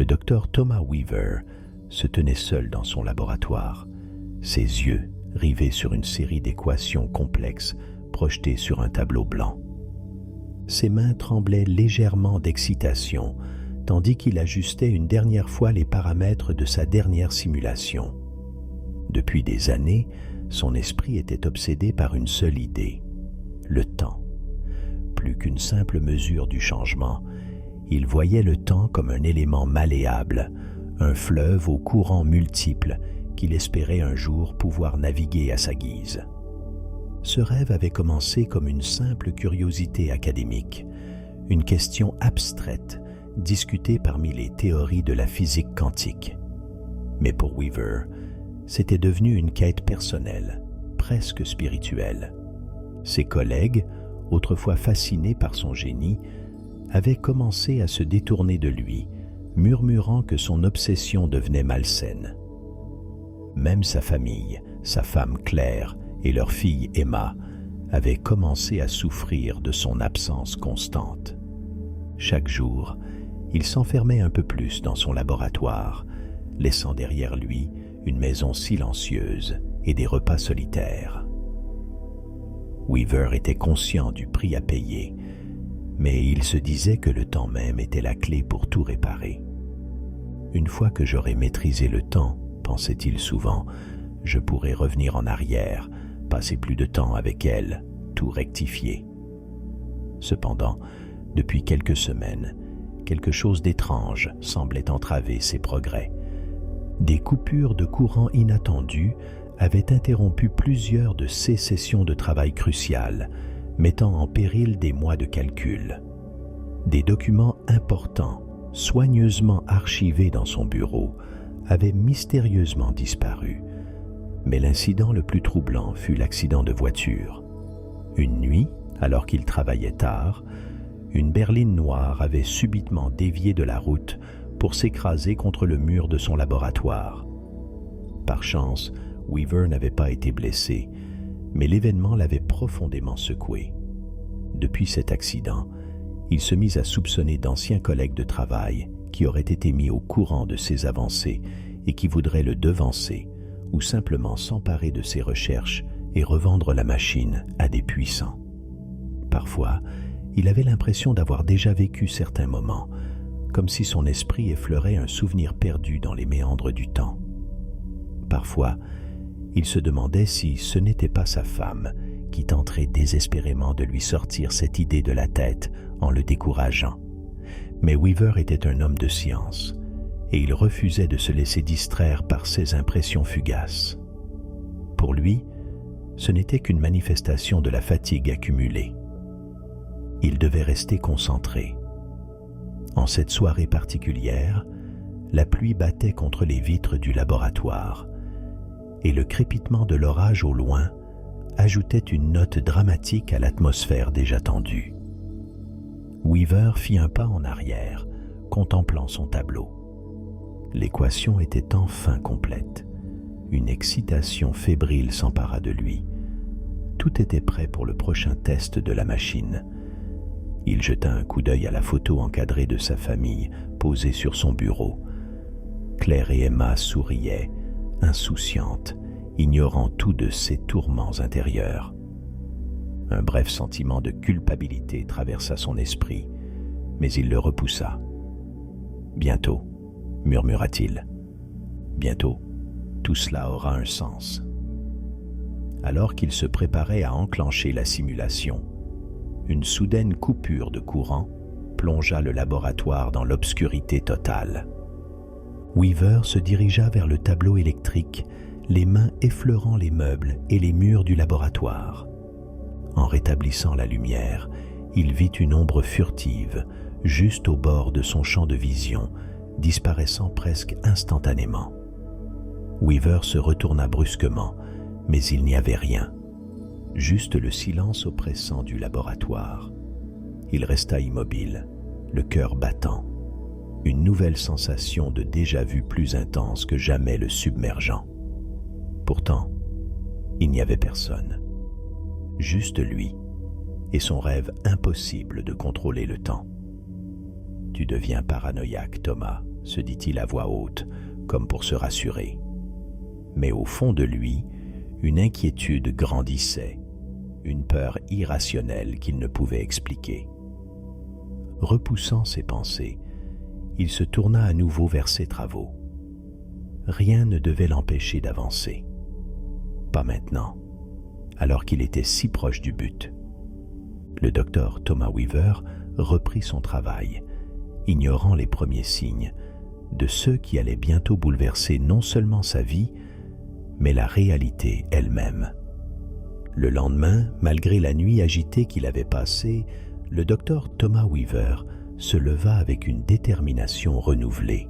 Le docteur Thomas Weaver se tenait seul dans son laboratoire, ses yeux rivés sur une série d'équations complexes projetées sur un tableau blanc. Ses mains tremblaient légèrement d'excitation, tandis qu'il ajustait une dernière fois les paramètres de sa dernière simulation. Depuis des années, son esprit était obsédé par une seule idée, le temps. Plus qu'une simple mesure du changement, il voyait le temps comme un élément malléable, un fleuve aux courants multiples qu'il espérait un jour pouvoir naviguer à sa guise. Ce rêve avait commencé comme une simple curiosité académique, une question abstraite discutée parmi les théories de la physique quantique. Mais pour Weaver, c'était devenu une quête personnelle, presque spirituelle. Ses collègues, autrefois fascinés par son génie, avaient commencé à se détourner de lui, murmurant que son obsession devenait malsaine. Même sa famille, sa femme Claire et leur fille Emma avaient commencé à souffrir de son absence constante. Chaque jour, il s'enfermait un peu plus dans son laboratoire, laissant derrière lui une maison silencieuse et des repas solitaires. Weaver était conscient du prix à payer, mais il se disait que le temps même était la clé pour tout réparer. Une fois que j'aurai maîtrisé le temps, pensait-il souvent, je pourrai revenir en arrière, passer plus de temps avec elle, tout rectifier. Cependant, depuis quelques semaines, quelque chose d'étrange semblait entraver ses progrès. Des coupures de courant inattendues avaient interrompu plusieurs de ses sessions de travail cruciales, mettant en péril des mois de calcul. Des documents importants, soigneusement archivés dans son bureau, avaient mystérieusement disparu. Mais l'incident le plus troublant fut l'accident de voiture. Une nuit, alors qu'il travaillait tard, une berline noire avait subitement dévié de la route pour s'écraser contre le mur de son laboratoire. Par chance, Weaver n'avait pas été blessé, mais l'événement l'avait profondément secoué. Depuis cet accident, il se mit à soupçonner d'anciens collègues de travail qui auraient été mis au courant de ses avancées et qui voudraient le devancer ou simplement s'emparer de ses recherches et revendre la machine à des puissants. Parfois, il avait l'impression d'avoir déjà vécu certains moments, comme si son esprit effleurait un souvenir perdu dans les méandres du temps. Parfois, il se demandait si ce n'était pas sa femme qui tenterait désespérément de lui sortir cette idée de la tête en le décourageant. Mais Weaver était un homme de science, et il refusait de se laisser distraire par ces impressions fugaces. Pour lui, ce n'était qu'une manifestation de la fatigue accumulée. Il devait rester concentré. En cette soirée particulière, la pluie battait contre les vitres du laboratoire, et le crépitement de l'orage au loin ajoutait une note dramatique à l'atmosphère déjà tendue. Weaver fit un pas en arrière, contemplant son tableau. L'équation était enfin complète. Une excitation fébrile s'empara de lui. Tout était prêt pour le prochain test de la machine. Il jeta un coup d'œil à la photo encadrée de sa famille, posée sur son bureau. Claire et Emma souriaient, insouciantes, ignorant tout de ses tourments intérieurs. Un bref sentiment de culpabilité traversa son esprit, mais il le repoussa. « Bientôt, » murmura-t-il. « Bientôt, tout cela aura un sens. » Alors qu'il se préparait à enclencher la simulation, une soudaine coupure de courant plongea le laboratoire dans l'obscurité totale. Weaver se dirigea vers le tableau électrique, les mains effleurant les meubles et les murs du laboratoire. En rétablissant la lumière, il vit une ombre furtive, juste au bord de son champ de vision, disparaissant presque instantanément. Weaver se retourna brusquement, mais il n'y avait rien. Juste le silence oppressant du laboratoire. Il resta immobile, le cœur battant, une nouvelle sensation de déjà-vu plus intense que jamais le submergeant. Pourtant, il n'y avait personne. Juste lui et son rêve impossible de contrôler le temps. « Tu deviens paranoïaque, Thomas, » se dit-il à voix haute, comme pour se rassurer. Mais au fond de lui, une inquiétude grandissait, une peur irrationnelle qu'il ne pouvait expliquer. Repoussant ses pensées, il se tourna à nouveau vers ses travaux. Rien ne devait l'empêcher d'avancer. Pas maintenant, alors qu'il était si proche du but. Le docteur Thomas Weaver reprit son travail, ignorant les premiers signes de ceux qui allaient bientôt bouleverser non seulement sa vie, mais la réalité elle-même. Le lendemain, malgré la nuit agitée qu'il avait passée, le docteur Thomas Weaver se leva avec une détermination renouvelée.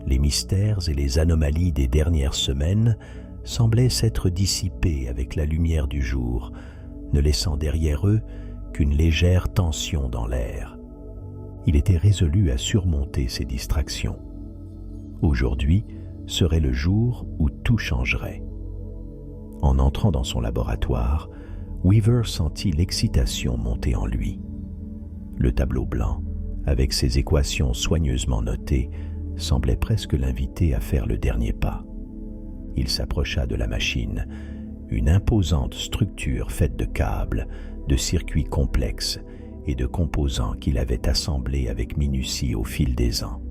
Les mystères et les anomalies des dernières semaines semblaient s'être dissipés avec la lumière du jour, ne laissant derrière eux qu'une légère tension dans l'air. Il était résolu à surmonter ces distractions. Aujourd'hui serait le jour où tout changerait. En entrant dans son laboratoire, Weaver sentit l'excitation monter en lui. Le tableau blanc, avec ses équations soigneusement notées, semblait presque l'inviter à faire le dernier pas. Il s'approcha de la machine, une imposante structure faite de câbles, de circuits complexes et de composants qu'il avait assemblés avec minutie au fil des ans.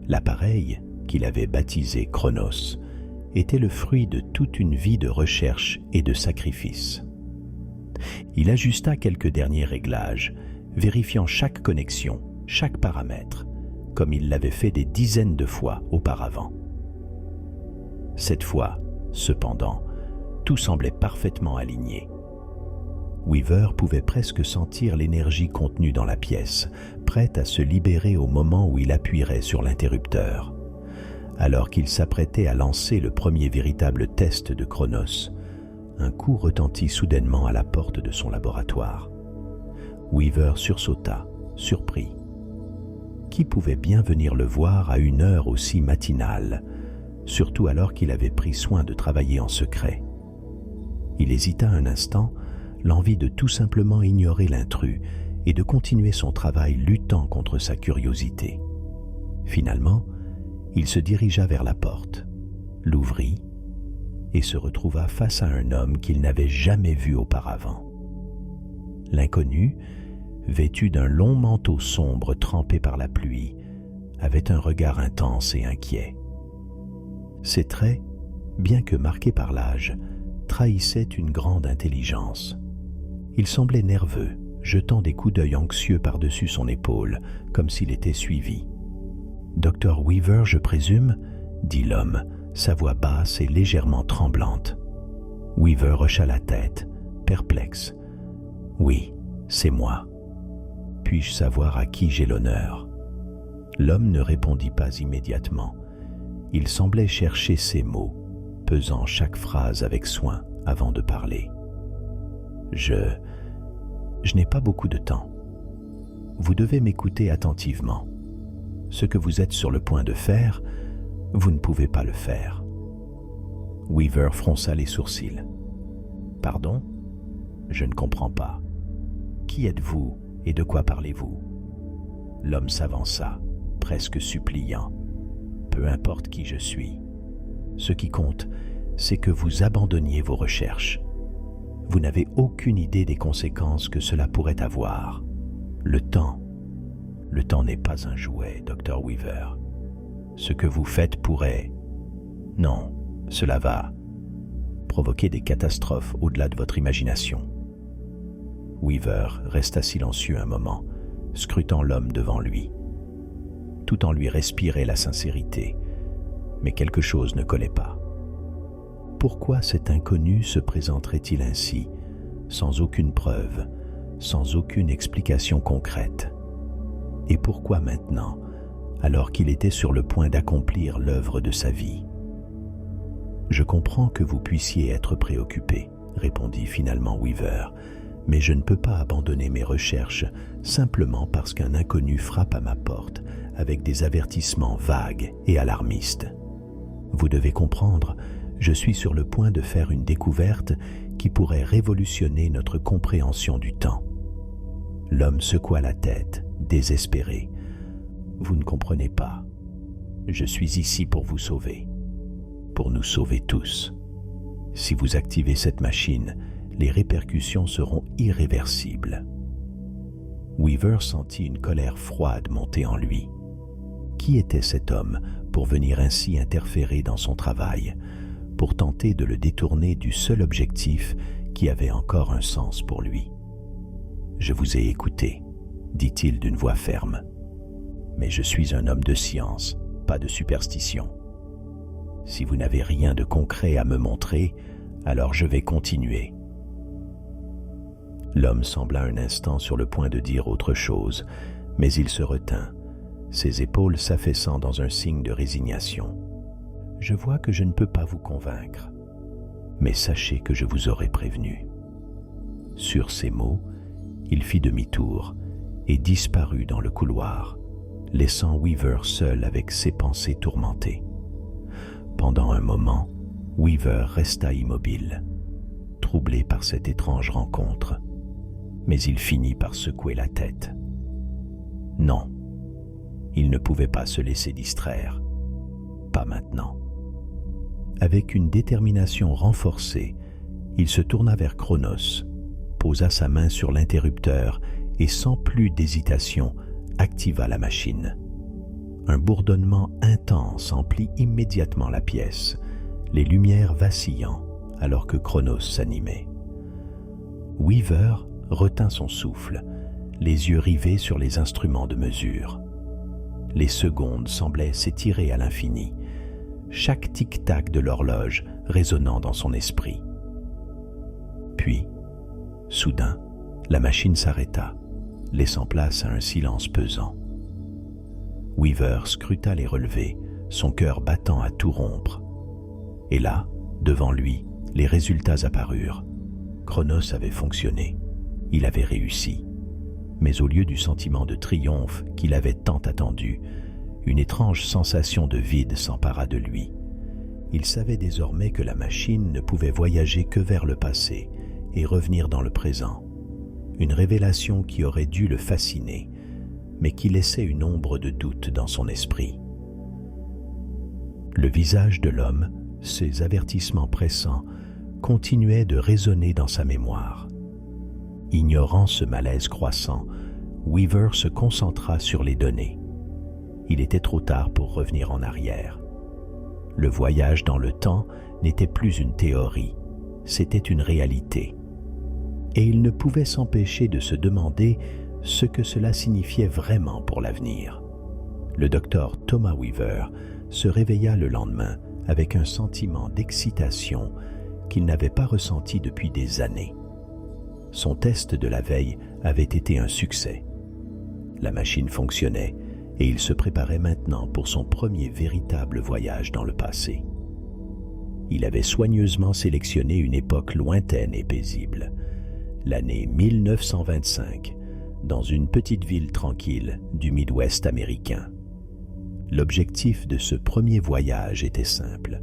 L'appareil, qu'il avait baptisé Chronos, était le fruit de toute une vie de recherche et de sacrifice. Il ajusta quelques derniers réglages, vérifiant chaque connexion, chaque paramètre, comme il l'avait fait des dizaines de fois auparavant. Cette fois, cependant, tout semblait parfaitement aligné. Weaver pouvait presque sentir l'énergie contenue dans la pièce, prête à se libérer au moment où il appuierait sur l'interrupteur. Alors qu'il s'apprêtait à lancer le premier véritable test de Chronos, un coup retentit soudainement à la porte de son laboratoire. Weaver sursauta, surpris. Qui pouvait bien venir le voir à une heure aussi matinale, surtout alors qu'il avait pris soin de travailler en secret? Il hésita un instant, l'envie de tout simplement ignorer l'intrus et de continuer son travail luttant contre sa curiosité. Finalement, il se dirigea vers la porte, l'ouvrit et se retrouva face à un homme qu'il n'avait jamais vu auparavant. L'inconnu, vêtu d'un long manteau sombre trempé par la pluie, avait un regard intense et inquiet. Ses traits, bien que marqués par l'âge, trahissaient une grande intelligence. Il semblait nerveux, jetant des coups d'œil anxieux par-dessus son épaule, comme s'il était suivi. « Docteur Weaver, je présume ?» dit l'homme, sa voix basse et légèrement tremblante. Weaver hocha la tête, perplexe. « Oui, c'est moi. Puis-je savoir à qui j'ai l'honneur ?» L'homme ne répondit pas immédiatement. Il semblait chercher ses mots, pesant chaque phrase avec soin avant de parler. « Je n'ai pas beaucoup de temps. Vous devez m'écouter attentivement. Ce que vous êtes sur le point de faire, vous ne pouvez pas le faire. » Weaver fronça les sourcils. « Pardon ? Je ne comprends pas. Qui êtes-vous et de quoi parlez-vous » L'homme s'avança, presque suppliant. « Peu importe qui je suis. Ce qui compte, c'est que vous abandonniez vos recherches. Vous n'avez aucune idée des conséquences que cela pourrait avoir. Le temps n'est pas un jouet, Dr. Weaver. Ce que vous faites pourrait... Non, cela va provoquer des catastrophes au-delà de votre imagination. » Weaver resta silencieux un moment, scrutant l'homme devant lui. Tout en lui respirait la sincérité, mais quelque chose ne collait pas. Pourquoi cet inconnu se présenterait-il ainsi, sans aucune preuve, sans aucune explication concrète? Et pourquoi maintenant, alors qu'il était sur le point d'accomplir l'œuvre de sa vie? « Je comprends que vous puissiez être préoccupé, » répondit finalement Weaver, « mais je ne peux pas abandonner mes recherches simplement parce qu'un inconnu frappe à ma porte avec des avertissements vagues et alarmistes. Vous devez comprendre, je suis sur le point de faire une découverte qui pourrait révolutionner notre compréhension du temps. » L'homme secoua la tête, désespéré. « Vous ne comprenez pas. Je suis ici pour vous sauver, pour nous sauver tous. Si vous activez cette machine, les répercussions seront irréversibles. » Weaver sentit une colère froide monter en lui. Qui était cet homme pour venir ainsi interférer dans son travail, pour tenter de le détourner du seul objectif qui avait encore un sens pour lui? « Je vous ai écouté, » dit-il d'une voix ferme. « Mais je suis un homme de science, pas de superstition. Si vous n'avez rien de concret à me montrer, alors je vais continuer. » L'homme sembla un instant sur le point de dire autre chose, mais il se retint, ses épaules s'affaissant dans un signe de résignation. « Je vois que je ne peux pas vous convaincre, mais sachez que je vous aurai prévenu. » Sur ces mots, il fit demi-tour et disparut dans le couloir, laissant Weaver seul avec ses pensées tourmentées. Pendant un moment, Weaver resta immobile, troublé par cette étrange rencontre, mais il finit par secouer la tête. Non, il ne pouvait pas se laisser distraire, pas maintenant. Avec une détermination renforcée, il se tourna vers Cronos, posa sa main sur l'interrupteur et sans plus d'hésitation, activa la machine. Un bourdonnement intense emplit immédiatement la pièce, les lumières vacillant alors que Cronos s'animait. Weaver retint son souffle, les yeux rivés sur les instruments de mesure. Les secondes semblaient s'étirer à l'infini, chaque tic-tac de l'horloge résonnant dans son esprit. Puis, soudain, la machine s'arrêta, laissant place à un silence pesant. Weaver scruta les relevés, son cœur battant à tout rompre. Et là, devant lui, les résultats apparurent. Cronos avait fonctionné. Il avait réussi. Mais au lieu du sentiment de triomphe qu'il avait tant attendu, une étrange sensation de vide s'empara de lui. Il savait désormais que la machine ne pouvait voyager que vers le passé et revenir dans le présent. Une révélation qui aurait dû le fasciner, mais qui laissait une ombre de doute dans son esprit. Le visage de l'homme, ses avertissements pressants, continuaient de résonner dans sa mémoire. Ignorant ce malaise croissant, Weaver se concentra sur les données. Il était trop tard pour revenir en arrière. Le voyage dans le temps n'était plus une théorie, c'était une réalité. Et il ne pouvait s'empêcher de se demander ce que cela signifiait vraiment pour l'avenir. Le docteur Thomas Weaver se réveilla le lendemain avec un sentiment d'excitation qu'il n'avait pas ressenti depuis des années. Son test de la veille avait été un succès. La machine fonctionnait et il se préparait maintenant pour son premier véritable voyage dans le passé. Il avait soigneusement sélectionné une époque lointaine et paisible, l'année 1925, dans une petite ville tranquille du Midwest américain. L'objectif de ce premier voyage était simple: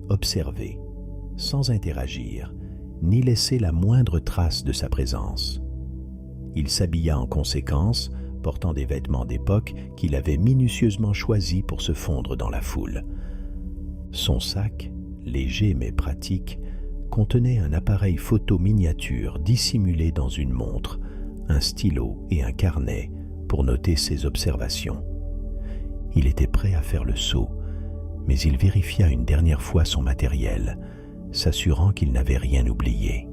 observer, sans interagir, ni laisser la moindre trace de sa présence. Il s'habilla en conséquence, portant des vêtements d'époque qu'il avait minutieusement choisis pour se fondre dans la foule. Son sac, léger mais pratique, contenait un appareil photo miniature dissimulé dans une montre, un stylo et un carnet pour noter ses observations. Il était prêt à faire le saut, mais il vérifia une dernière fois son matériel, s'assurant qu'il n'avait rien oublié.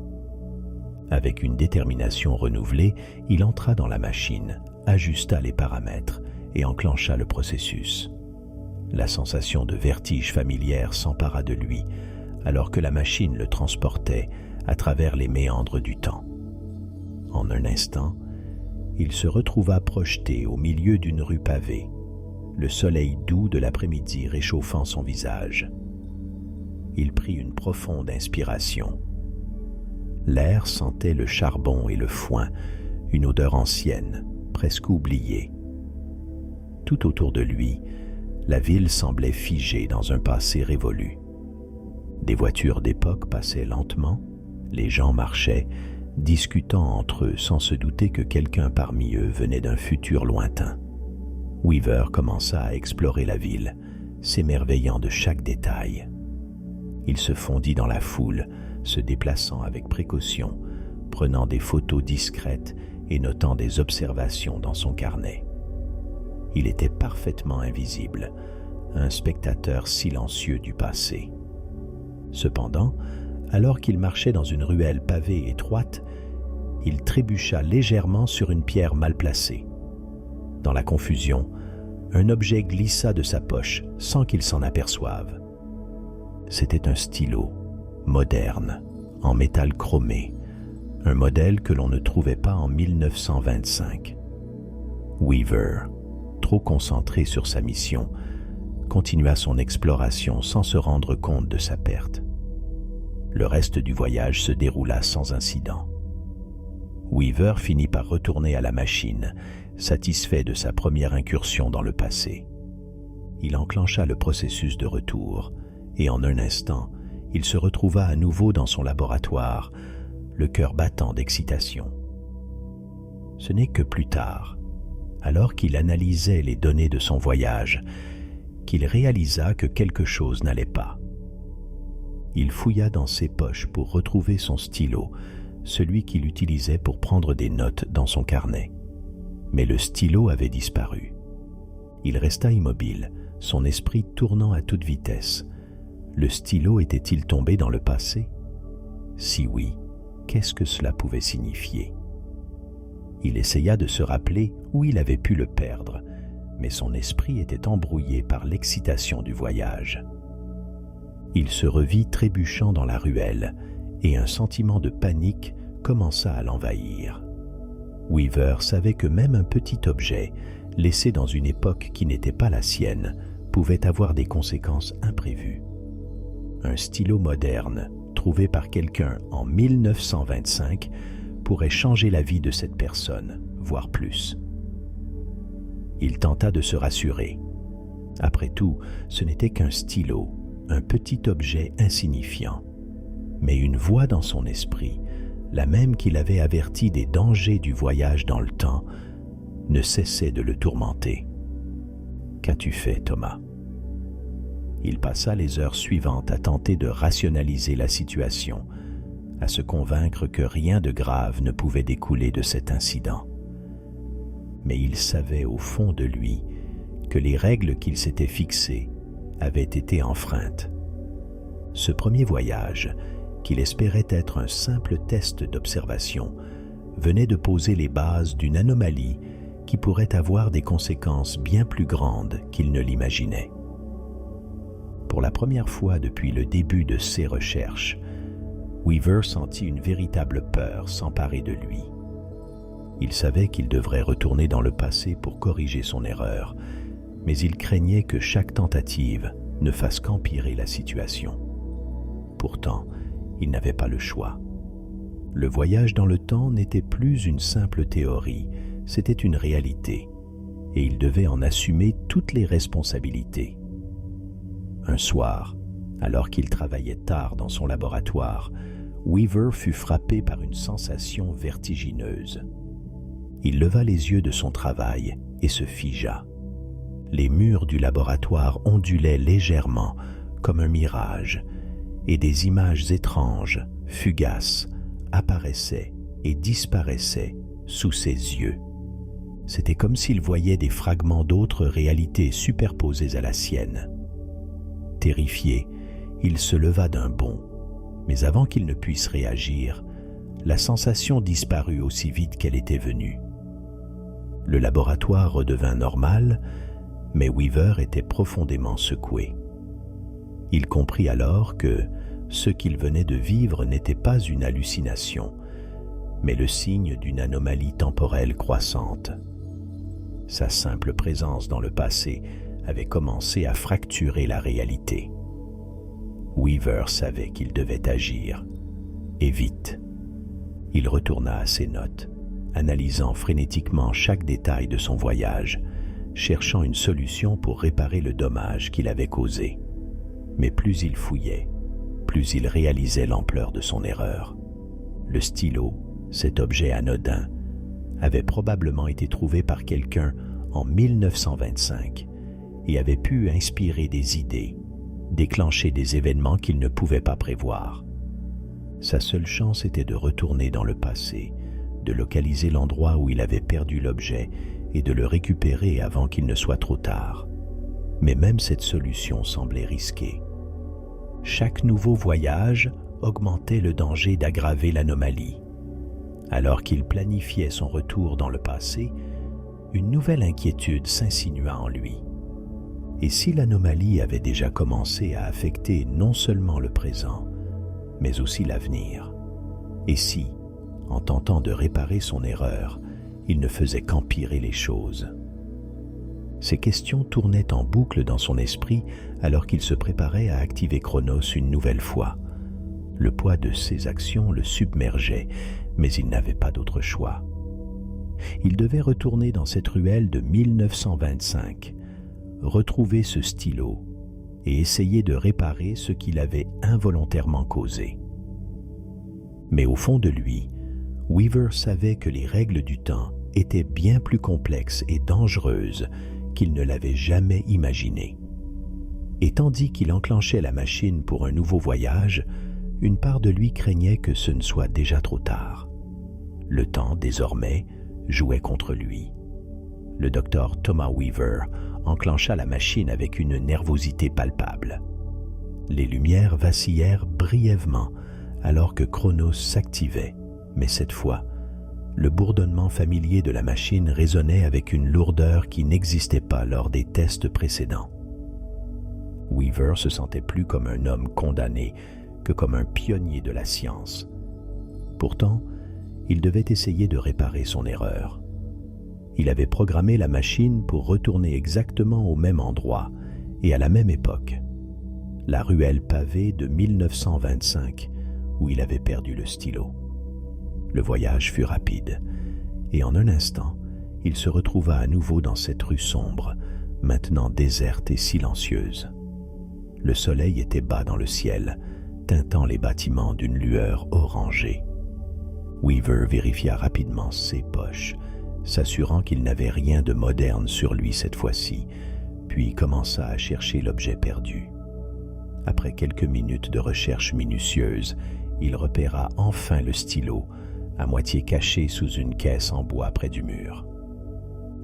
Avec une détermination renouvelée, il entra dans la machine, ajusta les paramètres et enclencha le processus. La sensation de vertige familière s'empara de lui, alors que la machine le transportait à travers les méandres du temps. En un instant, il se retrouva projeté au milieu d'une rue pavée, le soleil doux de l'après-midi réchauffant son visage. Il prit une profonde inspiration. L'air sentait le charbon et le foin, une odeur ancienne, presque oubliée. Tout autour de lui, la ville semblait figée dans un passé révolu. Des voitures d'époque passaient lentement, les gens marchaient, discutant entre eux sans se douter que quelqu'un parmi eux venait d'un futur lointain. Weaver commença à explorer la ville, s'émerveillant de chaque détail. Il se fondit dans la foule, se déplaçant avec précaution, prenant des photos discrètes et notant des observations dans son carnet. Il était parfaitement invisible, un spectateur silencieux du passé. Cependant, alors qu'il marchait dans une ruelle pavée étroite, il trébucha légèrement sur une pierre mal placée. Dans la confusion, un objet glissa de sa poche sans qu'il s'en aperçoive. C'était un stylo, moderne, en métal chromé, un modèle que l'on ne trouvait pas en 1925. Weaver, trop concentré sur sa mission, continua son exploration sans se rendre compte de sa perte. Le reste du voyage se déroula sans incident. Weaver finit par retourner à la machine, satisfait de sa première incursion dans le passé. Il enclencha le processus de retour, et en un instant, il se retrouva à nouveau dans son laboratoire, le cœur battant d'excitation. Ce n'est que plus tard, alors qu'il analysait les données de son voyage, qu'il réalisa que quelque chose n'allait pas. Il fouilla dans ses poches pour retrouver son stylo, celui qu'il utilisait pour prendre des notes dans son carnet. Mais le stylo avait disparu. Il resta immobile, son esprit tournant à toute vitesse. Le stylo était-il tombé dans le passé? Si oui, qu'est-ce que cela pouvait signifier? Il essaya de se rappeler où il avait pu le perdre, mais son esprit était embrouillé par l'excitation du voyage. Il se revit trébuchant dans la ruelle, et un sentiment de panique commença à l'envahir. Weaver savait que même un petit objet, laissé dans une époque qui n'était pas la sienne, pouvait avoir des conséquences imprévues. Un stylo moderne, trouvé par quelqu'un en 1925, pourrait changer la vie de cette personne, voire plus. Il tenta de se rassurer. Après tout, ce n'était qu'un stylo, un petit objet insignifiant. Mais une voix dans son esprit, la même qui l'avait averti des dangers du voyage dans le temps, ne cessait de le tourmenter. « Qu'as-tu fait, Thomas ?» Il passa les heures suivantes à tenter de rationaliser la situation, à se convaincre que rien de grave ne pouvait découler de cet incident. Mais il savait au fond de lui que les règles qu'il s'était fixées avaient été enfreintes. Ce premier voyage, qu'il espérait être un simple test d'observation, venait de poser les bases d'une anomalie qui pourrait avoir des conséquences bien plus grandes qu'il ne l'imaginait. Pour la première fois depuis le début de ses recherches, Weaver sentit une véritable peur s'emparer de lui. Il savait qu'il devrait retourner dans le passé pour corriger son erreur, mais il craignait que chaque tentative ne fasse qu'empirer la situation. Pourtant, il n'avait pas le choix. Le voyage dans le temps n'était plus une simple théorie, c'était une réalité, et il devait en assumer toutes les responsabilités. Un soir, alors qu'il travaillait tard dans son laboratoire, Weaver fut frappé par une sensation vertigineuse. Il leva les yeux de son travail et se figea. Les murs du laboratoire ondulaient légèrement, comme un mirage, et des images étranges, fugaces, apparaissaient et disparaissaient sous ses yeux. C'était comme s'il voyait des fragments d'autres réalités superposées à la sienne. Terrifié, il se leva d'un bond, mais avant qu'il ne puisse réagir, la sensation disparut aussi vite qu'elle était venue. Le laboratoire redevint normal, mais Weaver était profondément secoué. Il comprit alors que ce qu'il venait de vivre n'était pas une hallucination, mais le signe d'une anomalie temporelle croissante. Sa simple présence dans le passé avait commencé à fracturer la réalité. Weaver savait qu'il devait agir, et vite. Il retourna à ses notes, analysant frénétiquement chaque détail de son voyage, cherchant une solution pour réparer le dommage qu'il avait causé. Mais plus il fouillait, plus il réalisait l'ampleur de son erreur. Le stylo, cet objet anodin, avait probablement été trouvé par quelqu'un en 1925, et avait pu inspirer des idées, déclencher des événements qu'il ne pouvait pas prévoir. Sa seule chance était de retourner dans le passé, de localiser l'endroit où il avait perdu l'objet et de le récupérer avant qu'il ne soit trop tard. Mais même cette solution semblait risquée. Chaque nouveau voyage augmentait le danger d'aggraver l'anomalie. Alors qu'il planifiait son retour dans le passé, une nouvelle inquiétude s'insinua en lui. Et si l'anomalie avait déjà commencé à affecter non seulement le présent, mais aussi l'avenir? Et si, en tentant de réparer son erreur, il ne faisait qu'empirer les choses? Ces questions tournaient en boucle dans son esprit alors qu'il se préparait à activer Chronos une nouvelle fois. Le poids de ses actions le submergeait, mais il n'avait pas d'autre choix. Il devait retourner dans cette ruelle de 1925, retrouver ce stylo et essayer de réparer ce qu'il avait involontairement causé. Mais au fond de lui, Weaver savait que les règles du temps étaient bien plus complexes et dangereuses qu'il ne l'avait jamais imaginé. Et tandis qu'il enclenchait la machine pour un nouveau voyage, une part de lui craignait que ce ne soit déjà trop tard. Le temps, désormais, jouait contre lui. Le docteur Thomas Weaver enclencha la machine avec une nervosité palpable. Les lumières vacillèrent brièvement alors que Chronos s'activait, mais cette fois, le bourdonnement familier de la machine résonnait avec une lourdeur qui n'existait pas lors des tests précédents. Weaver se sentait plus comme un homme condamné que comme un pionnier de la science. Pourtant, il devait essayer de réparer son erreur. Il avait programmé la machine pour retourner exactement au même endroit et à la même époque, la ruelle pavée de 1925 où il avait perdu le stylo. Le voyage fut rapide, et en un instant, il se retrouva à nouveau dans cette rue sombre, maintenant déserte et silencieuse. Le soleil était bas dans le ciel, teintant les bâtiments d'une lueur orangée. Weaver vérifia rapidement ses poches, s'assurant qu'il n'avait rien de moderne sur lui cette fois-ci, puis commença à chercher l'objet perdu. Après quelques minutes de recherche minutieuse, il repéra enfin le stylo, à moitié caché sous une caisse en bois près du mur.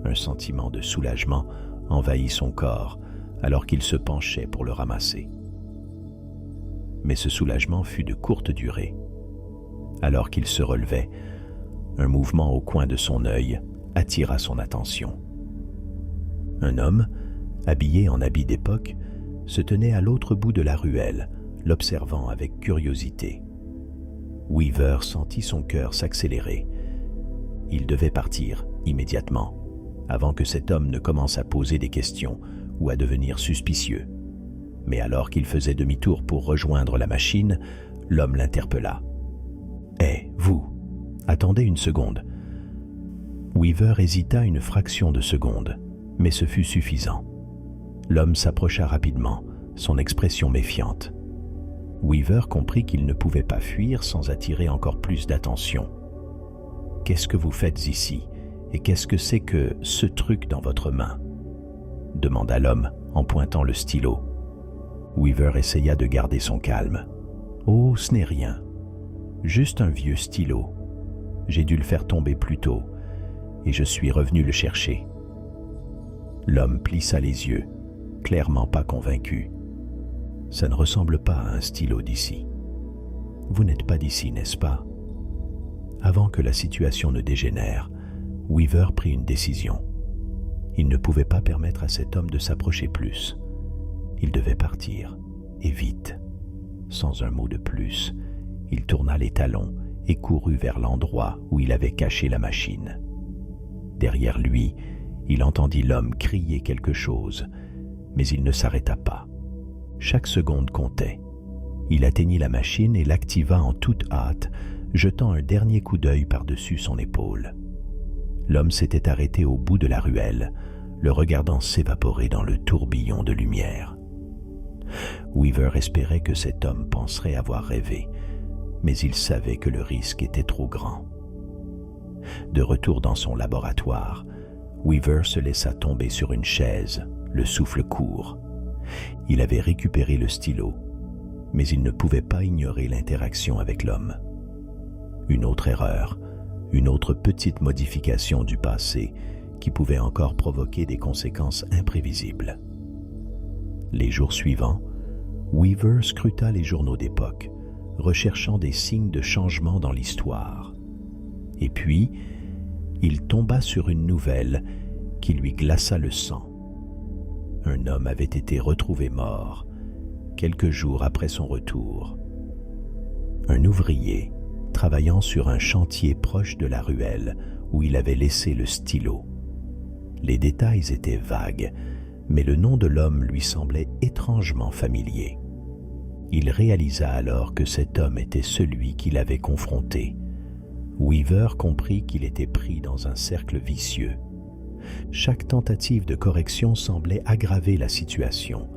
Un sentiment de soulagement envahit son corps alors qu'il se penchait pour le ramasser. Mais ce soulagement fut de courte durée. Alors qu'il se relevait, un mouvement au coin de son œil attira son attention. Un homme, habillé en habit d'époque, se tenait à l'autre bout de la ruelle, l'observant avec curiosité. Weaver sentit son cœur s'accélérer. Il devait partir immédiatement, avant que cet homme ne commence à poser des questions ou à devenir suspicieux. Mais alors qu'il faisait demi-tour pour rejoindre la machine, l'homme l'interpella. « Hé, vous, attendez une seconde. » Weaver hésita une fraction de seconde, mais ce fut suffisant. L'homme s'approcha rapidement, son expression méfiante. Weaver comprit qu'il ne pouvait pas fuir sans attirer encore plus d'attention. « Qu'est-ce que vous faites ici, et qu'est-ce que c'est que ce truc dans votre main ?» demanda l'homme en pointant le stylo. Weaver essaya de garder son calme. « Oh, ce n'est rien. Juste un vieux stylo. J'ai dû le faire tomber plus tôt, et je suis revenu le chercher. » L'homme plissa les yeux, clairement pas convaincu. « Ça ne ressemble pas à un stylo d'ici. Vous n'êtes pas d'ici, n'est-ce pas ?» Avant que la situation ne dégénère, Weaver prit une décision. Il ne pouvait pas permettre à cet homme de s'approcher plus. Il devait partir, et vite. Sans un mot de plus, il tourna les talons et courut vers l'endroit où il avait caché la machine. Derrière lui, il entendit l'homme crier quelque chose, mais il ne s'arrêta pas. Chaque seconde comptait. Il atteignit la machine et l'activa en toute hâte, jetant un dernier coup d'œil par-dessus son épaule. L'homme s'était arrêté au bout de la ruelle, le regardant s'évaporer dans le tourbillon de lumière. Weaver espérait que cet homme penserait avoir rêvé, mais il savait que le risque était trop grand. De retour dans son laboratoire, Weaver se laissa tomber sur une chaise, le souffle court. Il avait récupéré le stylo, mais il ne pouvait pas ignorer l'interaction avec l'homme. Une autre erreur, une autre petite modification du passé qui pouvait encore provoquer des conséquences imprévisibles. Les jours suivants, Weaver scruta les journaux d'époque, recherchant des signes de changement dans l'histoire. Et puis, il tomba sur une nouvelle qui lui glaça le sang. Un homme avait été retrouvé mort quelques jours après son retour. Un ouvrier travaillant sur un chantier proche de la ruelle où il avait laissé le stylo. Les détails étaient vagues, mais le nom de l'homme lui semblait étrangement familier. Il réalisa alors que cet homme était celui qui l'avait confronté. Weaver comprit qu'il était pris dans un cercle vicieux. Chaque tentative de correction semblait aggraver la situation,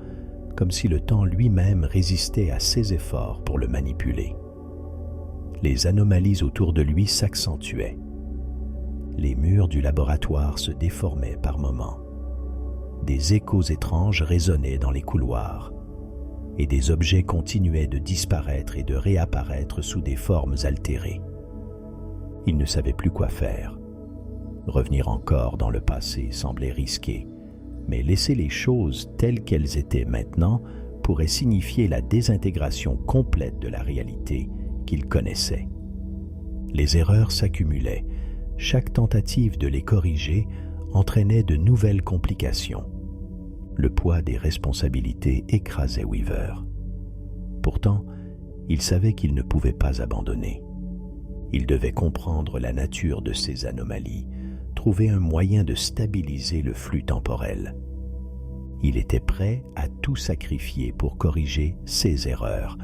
comme si le temps lui-même résistait à ses efforts pour le manipuler. Les anomalies autour de lui s'accentuaient. Les murs du laboratoire se déformaient par moments. Des échos étranges résonnaient dans les couloirs, et des objets continuaient de disparaître et de réapparaître sous des formes altérées. Il ne savait plus quoi faire. Revenir encore dans le passé semblait risqué, mais laisser les choses telles qu'elles étaient maintenant pourrait signifier la désintégration complète de la réalité qu'il connaissait. Les erreurs s'accumulaient. Chaque tentative de les corriger entraînait de nouvelles complications. Le poids des responsabilités écrasait Weaver. Pourtant, il savait qu'il ne pouvait pas abandonner. Il devait comprendre la nature de ces anomalies, trouver un moyen de stabiliser le flux temporel. Il était prêt à tout sacrifier pour corriger ses erreurs,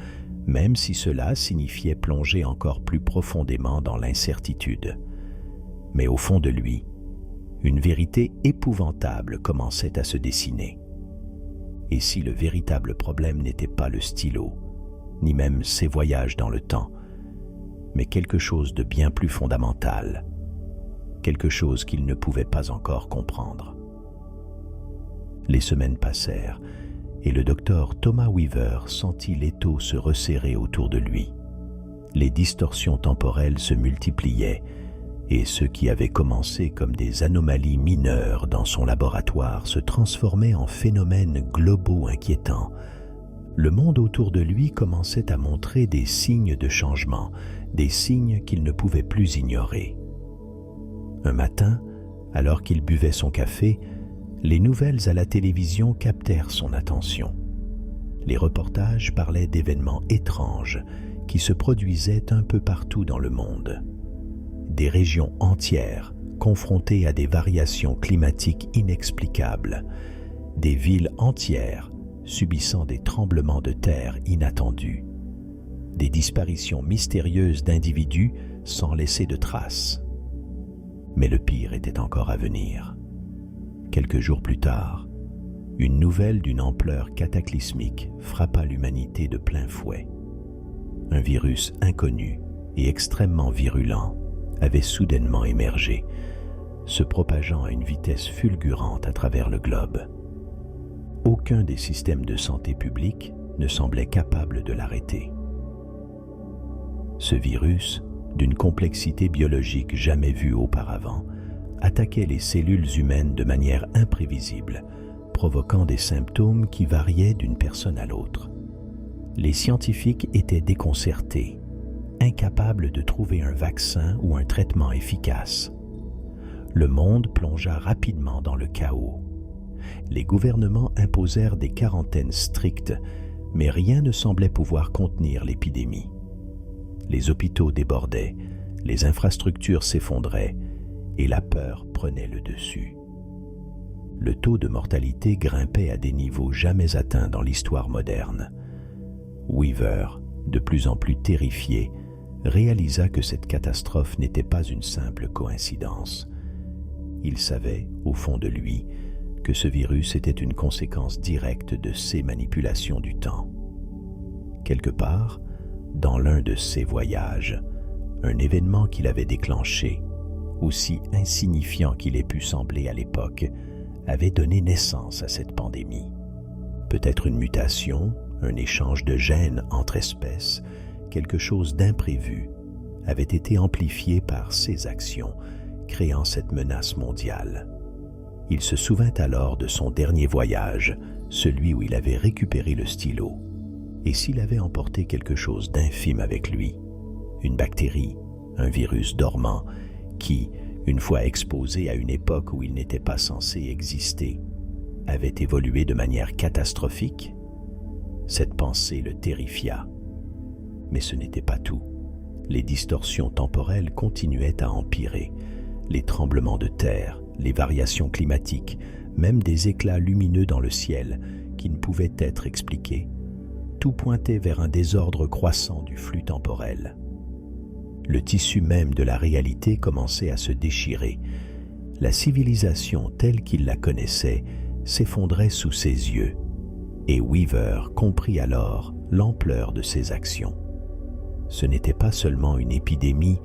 même si cela signifiait plonger encore plus profondément dans l'incertitude. Mais au fond de lui, une vérité épouvantable commençait à se dessiner. Et si le véritable problème n'était pas le stylo, ni même ses voyages dans le temps, mais quelque chose de bien plus fondamental, quelque chose qu'il ne pouvait pas encore comprendre. Les semaines passèrent, et le docteur Thomas Weaver sentit l'étau se resserrer autour de lui. Les distorsions temporelles se multipliaient, et ce qui avait commencé comme des anomalies mineures dans son laboratoire se transformait en phénomènes globaux inquiétants. Le monde autour de lui commençait à montrer des signes de changement, des signes qu'il ne pouvait plus ignorer. Un matin, alors qu'il buvait son café, les nouvelles à la télévision captèrent son attention. Les reportages parlaient d'événements étranges qui se produisaient un peu partout dans le monde. Des régions entières confrontées à des variations climatiques inexplicables, des villes entières subissant des tremblements de terre inattendus, des disparitions mystérieuses d'individus sans laisser de traces. Mais le pire était encore à venir. Quelques jours plus tard, une nouvelle d'une ampleur cataclysmique frappa l'humanité de plein fouet. Un virus inconnu et extrêmement virulent avait soudainement émergé, se propageant à une vitesse fulgurante à travers le globe. Aucun des systèmes de santé publique ne semblait capable de l'arrêter. Ce virus, d'une complexité biologique jamais vue auparavant, attaquait les cellules humaines de manière imprévisible, provoquant des symptômes qui variaient d'une personne à l'autre. Les scientifiques étaient déconcertés, incapables de trouver un vaccin ou un traitement efficace. Le monde plongea rapidement dans le chaos. Les gouvernements imposèrent des quarantaines strictes, mais rien ne semblait pouvoir contenir l'épidémie. Les hôpitaux débordaient, les infrastructures s'effondraient, et la peur prenait le dessus. Le taux de mortalité grimpait à des niveaux jamais atteints dans l'histoire moderne. Weaver, de plus en plus terrifié, réalisa que cette catastrophe n'était pas une simple coïncidence. Il savait, au fond de lui, que ce virus était une conséquence directe de ses manipulations du temps. Quelque part, dans l'un de ses voyages, un événement qu'il avait déclenché, aussi insignifiant qu'il ait pu sembler à l'époque, avait donné naissance à cette pandémie. Peut-être une mutation, un échange de gènes entre espèces, quelque chose d'imprévu avait été amplifié par ses actions, créant cette menace mondiale. Il se souvint alors de son dernier voyage, celui où il avait récupéré le stylo. Et s'il avait emporté quelque chose d'infime avec lui, une bactérie, un virus dormant, qui, une fois exposé à une époque où il n'était pas censé exister, avait évolué de manière catastrophique? Cette pensée le terrifia. Mais ce n'était pas tout. Les distorsions temporelles continuaient à empirer. Les tremblements de terre, les variations climatiques, même des éclats lumineux dans le ciel qui ne pouvaient être expliqués, tout pointait vers un désordre croissant du flux temporel. Le tissu même de la réalité commençait à se déchirer. La civilisation telle qu'il la connaissait s'effondrait sous ses yeux, et Weaver comprit alors l'ampleur de ses actions. Ce n'était pas seulement une épidémie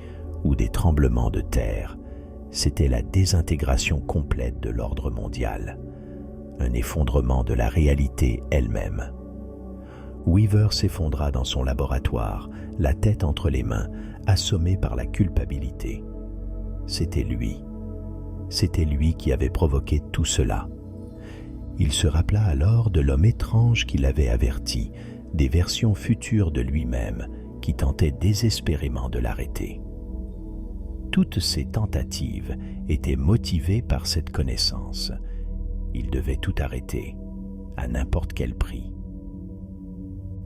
ou des tremblements de terre, c'était la désintégration complète de l'ordre mondial, un effondrement de la réalité elle-même. Weaver s'effondra dans son laboratoire, la tête entre les mains, assommé par la culpabilité. C'était lui qui avait provoqué tout cela. Il se rappela alors de l'homme étrange qui l'avait averti, des versions futures de lui-même qui tentaient désespérément de l'arrêter. Toutes ces tentatives étaient motivées par cette connaissance. Il devait tout arrêter, à n'importe quel prix.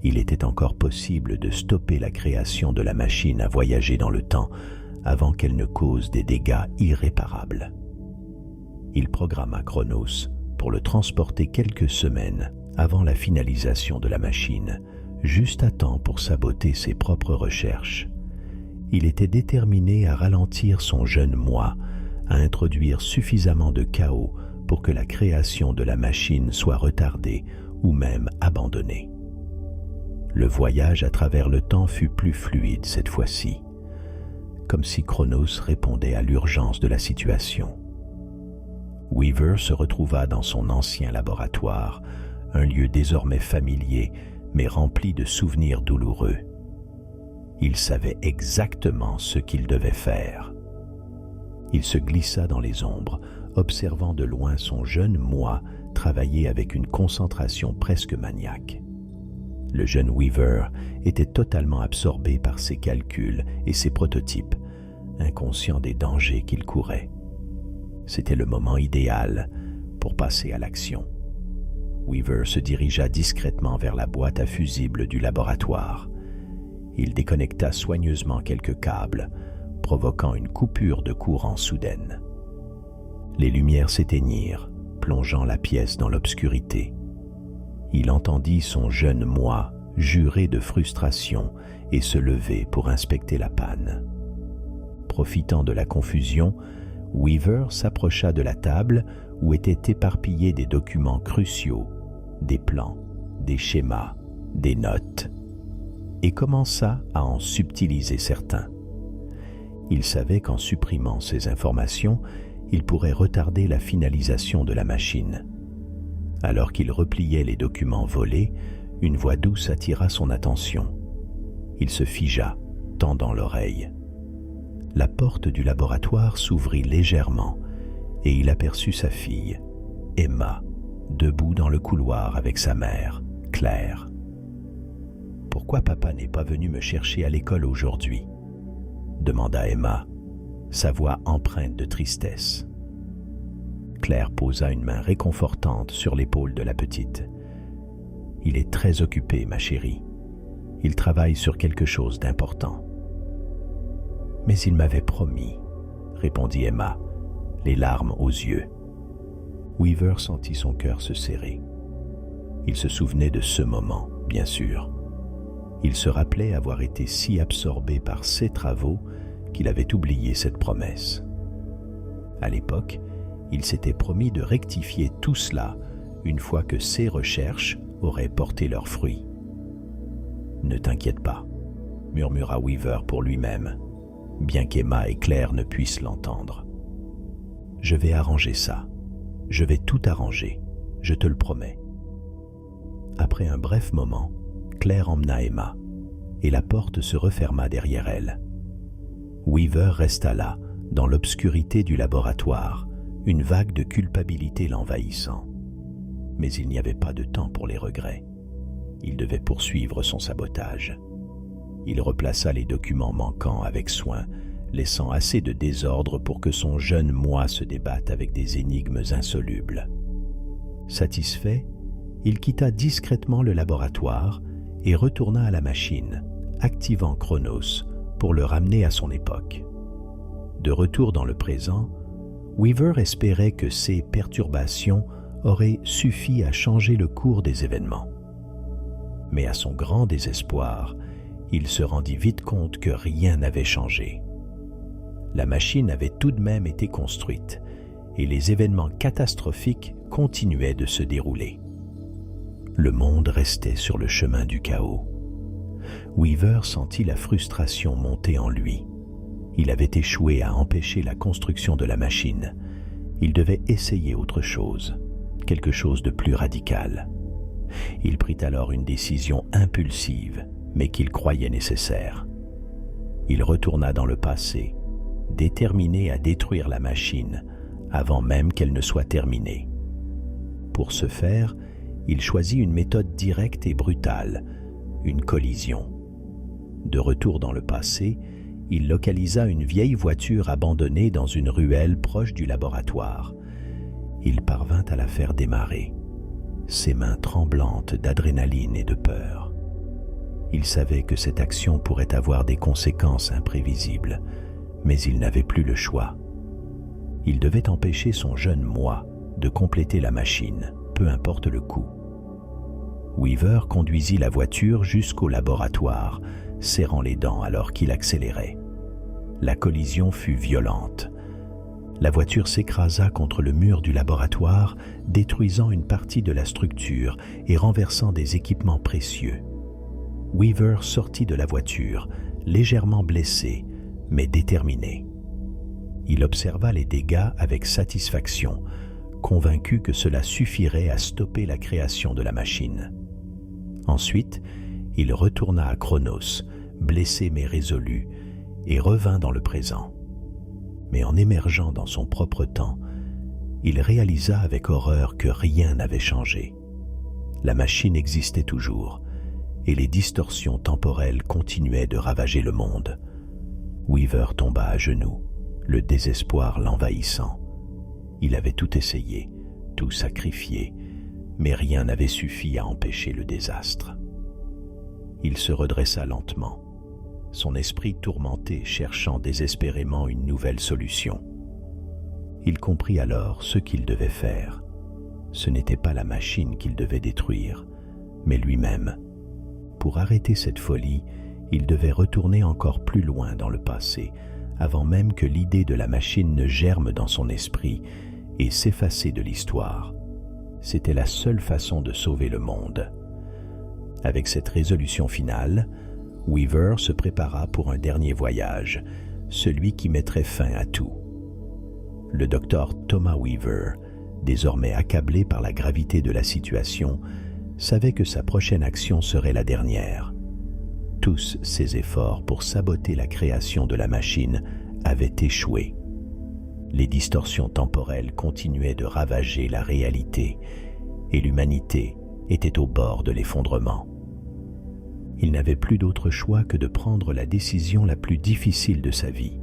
Il était encore possible de stopper la création de la machine à voyager dans le temps avant qu'elle ne cause des dégâts irréparables. Il programma Chronos pour le transporter quelques semaines avant la finalisation de la machine, juste à temps pour saboter ses propres recherches. Il était déterminé à ralentir son jeune moi, à introduire suffisamment de chaos pour que la création de la machine soit retardée ou même abandonnée. Le voyage à travers le temps fut plus fluide cette fois-ci, comme si Chronos répondait à l'urgence de la situation. Weaver se retrouva dans son ancien laboratoire, un lieu désormais familier mais rempli de souvenirs douloureux. Il savait exactement ce qu'il devait faire. Il se glissa dans les ombres, observant de loin son jeune moi travailler avec une concentration presque maniaque. Le jeune Weaver était totalement absorbé par ses calculs et ses prototypes, inconscient des dangers qu'il courait. C'était le moment idéal pour passer à l'action. Weaver se dirigea discrètement vers la boîte à fusibles du laboratoire. Il déconnecta soigneusement quelques câbles, provoquant une coupure de courant soudaine. Les lumières s'éteignirent, plongeant la pièce dans l'obscurité. Il entendit son jeune moi jurer de frustration et se lever pour inspecter la panne. Profitant de la confusion, Weaver s'approcha de la table où étaient éparpillés des documents cruciaux, des plans, des schémas, des notes, et commença à en subtiliser certains. Il savait qu'en supprimant ces informations, il pourrait retarder la finalisation de la machine. Alors qu'il repliait les documents volés, une voix douce attira son attention. Il se figea, tendant l'oreille. La porte du laboratoire s'ouvrit légèrement et il aperçut sa fille, Emma, debout dans le couloir avec sa mère, Claire. « Pourquoi papa n'est pas venu me chercher à l'école aujourd'hui ?» demanda Emma, sa voix empreinte de tristesse. Claire posa une main réconfortante sur l'épaule de la petite. « Il est très occupé, ma chérie. Il travaille sur quelque chose d'important. » « Mais il m'avait promis, » répondit Emma, les larmes aux yeux. Weaver sentit son cœur se serrer. Il se souvenait de ce moment, bien sûr. Il se rappelait avoir été si absorbé par ses travaux qu'il avait oublié cette promesse. À l'époque, il s'était promis de rectifier tout cela une fois que ses recherches auraient porté leurs fruits. « Ne t'inquiète pas, » murmura Weaver pour lui-même, bien qu'Emma et Claire ne puissent l'entendre. « Je vais arranger ça. Je vais tout arranger, je te le promets. » Après un bref moment, Claire emmena Emma, et la porte se referma derrière elle. Weaver resta là, dans l'obscurité du laboratoire, une vague de culpabilité l'envahissant. Mais il n'y avait pas de temps pour les regrets. Il devait poursuivre son sabotage. Il replaça les documents manquants avec soin, laissant assez de désordre pour que son jeune moi se débatte avec des énigmes insolubles. Satisfait, il quitta discrètement le laboratoire et retourna à la machine, activant Chronos pour le ramener à son époque. De retour dans le présent, Weaver espérait que ces perturbations auraient suffi à changer le cours des événements. Mais à son grand désespoir, il se rendit vite compte que rien n'avait changé. La machine avait tout de même été construite et les événements catastrophiques continuaient de se dérouler. Le monde restait sur le chemin du chaos. Weaver sentit la frustration monter en lui. Il avait échoué à empêcher la construction de la machine. Il devait essayer autre chose, quelque chose de plus radical. Il prit alors une décision impulsive, mais qu'il croyait nécessaire. Il retourna dans le passé, déterminé à détruire la machine avant même qu'elle ne soit terminée. Pour ce faire, il choisit une méthode directe et brutale, une collision. De retour dans le passé, il localisa une vieille voiture abandonnée dans une ruelle proche du laboratoire. Il parvint à la faire démarrer, ses mains tremblantes d'adrénaline et de peur. Il savait que cette action pourrait avoir des conséquences imprévisibles, mais il n'avait plus le choix. Il devait empêcher son jeune moi de compléter la machine, peu importe le coût. Weaver conduisit la voiture jusqu'au laboratoire, serrant les dents alors qu'il accélérait. La collision fut violente. La voiture s'écrasa contre le mur du laboratoire, détruisant une partie de la structure et renversant des équipements précieux. Weaver sortit de la voiture, légèrement blessé, mais déterminé. Il observa les dégâts avec satisfaction, convaincu que cela suffirait à stopper la création de la machine. Ensuite, il retourna à Chronos, blessé mais résolu, et revint dans le présent. Mais en émergeant dans son propre temps, il réalisa avec horreur que rien n'avait changé. La machine existait toujours, et les distorsions temporelles continuaient de ravager le monde. Weaver tomba à genoux, le désespoir l'envahissant. Il avait tout essayé, tout sacrifié, mais rien n'avait suffi à empêcher le désastre. Il se redressa lentement, son esprit tourmenté cherchant désespérément une nouvelle solution. Il comprit alors ce qu'il devait faire. Ce n'était pas la machine qu'il devait détruire, mais lui-même. Pour arrêter cette folie, il devait retourner encore plus loin dans le passé, avant même que l'idée de la machine ne germe dans son esprit et s'effacer de l'histoire. C'était la seule façon de sauver le monde. Avec cette résolution finale, Weaver se prépara pour un dernier voyage, celui qui mettrait fin à tout. Le docteur Thomas Weaver, désormais accablé par la gravité de la situation, savait que sa prochaine action serait la dernière. Tous ses efforts pour saboter la création de la machine avaient échoué. Les distorsions temporelles continuaient de ravager la réalité et l'humanité était au bord de l'effondrement. Il n'avait plus d'autre choix que de prendre la décision la plus difficile de sa vie,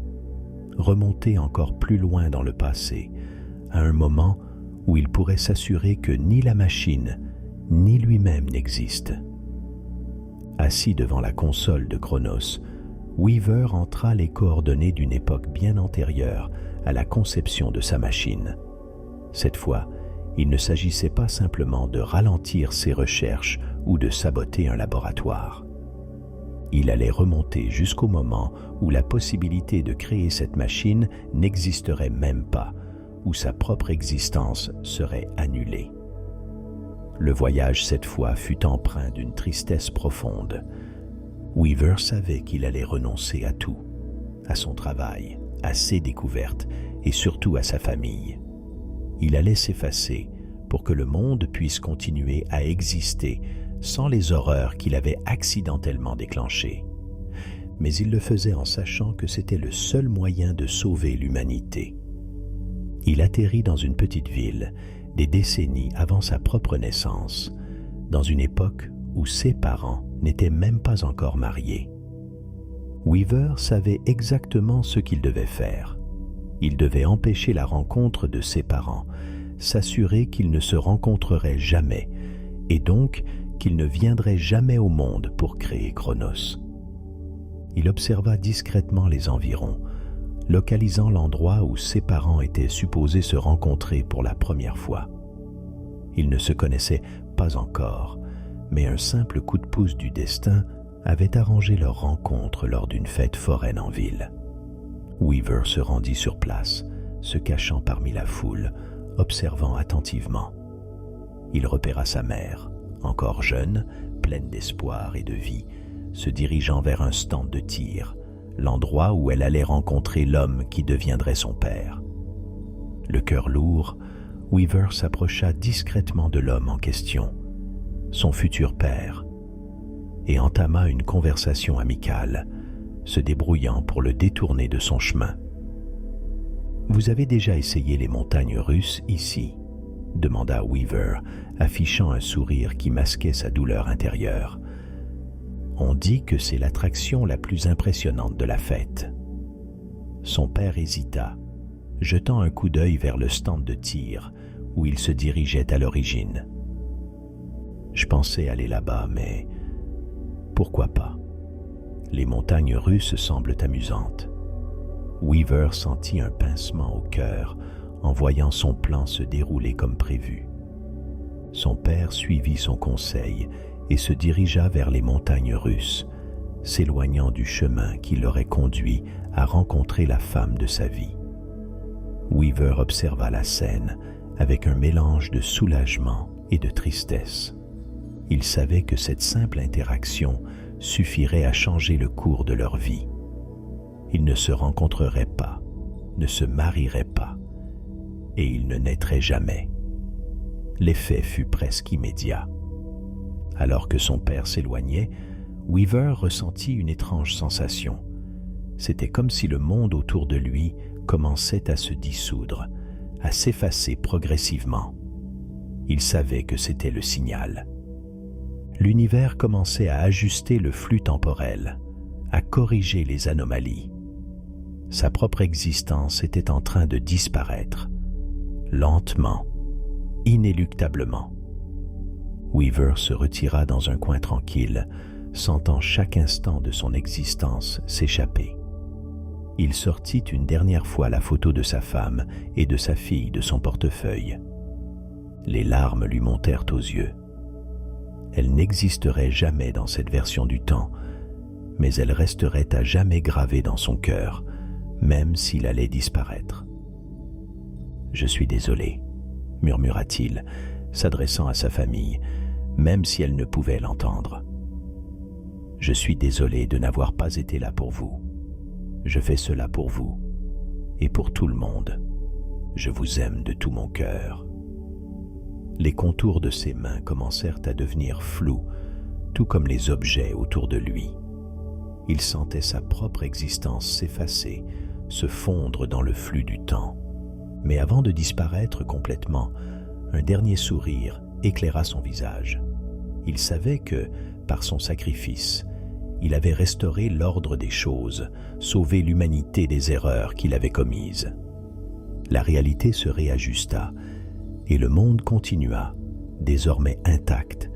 remonter encore plus loin dans le passé, à un moment où il pourrait s'assurer que ni la machine, ni lui-même n'existent. Assis devant la console de Chronos, Weaver entra les coordonnées d'une époque bien antérieure à la conception de sa machine. Cette fois, il ne s'agissait pas simplement de ralentir ses recherches ou de saboter un laboratoire. Il allait remonter jusqu'au moment où la possibilité de créer cette machine n'existerait même pas, où sa propre existence serait annulée. Le voyage cette fois fut empreint d'une tristesse profonde. Weaver savait qu'il allait renoncer à tout, à son travail, à ses découvertes et surtout à sa famille. Il allait s'effacer pour que le monde puisse continuer à exister sans les horreurs qu'il avait accidentellement déclenchées. Mais il le faisait en sachant que c'était le seul moyen de sauver l'humanité. Il atterrit dans une petite ville, des décennies avant sa propre naissance, dans une époque où ses parents n'étaient même pas encore mariés. Weaver savait exactement ce qu'il devait faire. Il devait empêcher la rencontre de ses parents, s'assurer qu'ils ne se rencontreraient jamais, et donc qu'ils ne viendraient jamais au monde pour créer Chronos. Il observa discrètement les environs, localisant l'endroit où ses parents étaient supposés se rencontrer pour la première fois. Ils ne se connaissaient pas encore, mais un simple coup de pouce du destin avait arrangé leur rencontre lors d'une fête foraine en ville. Weaver se rendit sur place, se cachant parmi la foule, observant attentivement. Il repéra sa mère, encore jeune, pleine d'espoir et de vie, se dirigeant vers un stand de tir, l'endroit où elle allait rencontrer l'homme qui deviendrait son père. Le cœur lourd, Weaver s'approcha discrètement de l'homme en question, son futur père, et entama une conversation amicale, se débrouillant pour le détourner de son chemin. « Vous avez déjà essayé les montagnes russes ici ?» demanda Weaver, affichant un sourire qui masquait sa douleur intérieure. « On dit que c'est l'attraction la plus impressionnante de la fête. » Son père hésita, jetant un coup d'œil vers le stand de tir où il se dirigeait à l'origine. « Je pensais aller là-bas, mais pourquoi pas? Les montagnes russes semblent amusantes. » Weaver sentit un pincement au cœur en voyant son plan se dérouler comme prévu. Son père suivit son conseil et se dirigea vers les montagnes russes, s'éloignant du chemin qui l'aurait conduit à rencontrer la femme de sa vie. Weaver observa la scène avec un mélange de soulagement et de tristesse. Il savait que cette simple interaction suffirait à changer le cours de leur vie. Ils ne se rencontreraient pas, ne se marieraient pas, et ils ne naîtraient jamais. L'effet fut presque immédiat. Alors que son père s'éloignait, Weaver ressentit une étrange sensation. C'était comme si le monde autour de lui commençait à se dissoudre, à s'effacer progressivement. Il savait que c'était le signal. L'univers commençait à ajuster le flux temporel, à corriger les anomalies. Sa propre existence était en train de disparaître, lentement, inéluctablement. Weaver se retira dans un coin tranquille, sentant chaque instant de son existence s'échapper. Il sortit une dernière fois la photo de sa femme et de sa fille de son portefeuille. Les larmes lui montèrent aux yeux. Elle n'existerait jamais dans cette version du temps, mais elle resterait à jamais gravée dans son cœur, même s'il allait disparaître. « Je suis désolé », murmura-t-il, s'adressant à sa famille, même si elle ne pouvait l'entendre. « Je suis désolé de n'avoir pas été là pour vous. Je fais cela pour vous et pour tout le monde. Je vous aime de tout mon cœur. » Les contours de ses mains commencèrent à devenir flous, tout comme les objets autour de lui. Il sentait sa propre existence s'effacer, se fondre dans le flux du temps. Mais avant de disparaître complètement, un dernier sourire éclaira son visage. Il savait que, par son sacrifice, il avait restauré l'ordre des choses, sauvé l'humanité des erreurs qu'il avait commises. La réalité se réajusta, et le monde continua, désormais intact,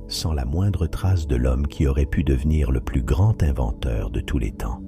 sans la moindre trace de l'homme qui aurait pu devenir le plus grand inventeur de tous les temps.